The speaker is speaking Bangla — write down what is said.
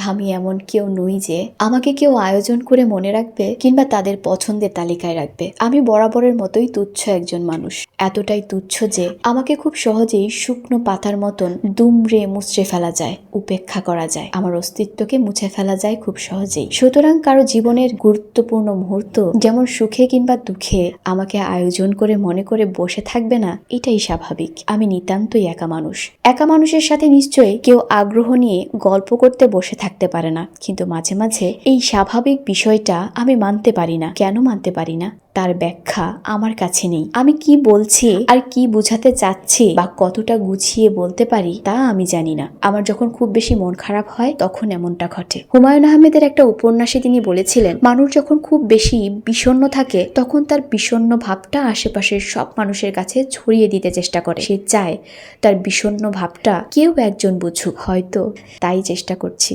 আমি এমন কেউ নই যে আমাকে কেউ আয়োজন করে মনে রাখবে কিংবা তাদের পছন্দের তালিকায় রাখবে। আমি বরাবরের মতোই তুচ্ছ একজন মানুষ, এতটাই তুচ্ছ যে আমাকে খুব সহজেই শুকনো পাতার মতন দুমড়ে মুচড়ে ফেলা যায়, উপেক্ষা করা যায়, আমার অস্তিত্বকে মুছে ফেলা যায় খুব সহজেই। সুতরাং কারো জীবনের গুরুত্বপূর্ণ মুহূর্ত যেমন সুখে কিংবা দুঃখে আমাকে আয়োজন করে মনে করে বসে থাকবে না, এটাই স্বাভাবিক। আমি নিতান্তই একা মানুষ। একা মানুষের সাথে নিশ্চয়ই কেউ আগ্রহ নিয়ে গল্প করতে বসে থাকতে পারে না, কিন্তু মাঝে মাঝে এই স্বাভাবিক বিষয়টা আমি মানতে পারি না। কেন মানতে পারি না তার ব্যাখ্যা আমার কাছে নেই। আমি কি বলছি আর কি বোঝাতে চাচ্ছি বা কতটা গুছিয়ে বলতে পারি তা আমি জানি না। আমার যখন খুব বেশি মন খারাপ হয় তখন এমনটা ঘটে। হুমায়ুন আহমেদের একটা উপন্যাসে তিনি বলেছিলেন, মানুষ যখন খুব বেশি বিষণ্ণ থাকে তখন তার বিষণ্ণ ভাবটা আশেপাশের সব মানুষের কাছে ছড়িয়ে দিতে চেষ্টা করে। সে চায় তার বিষণ্ণ ভাবটা কেউ একজন বুঝুক, হয়তো তাই চেষ্টা করছি।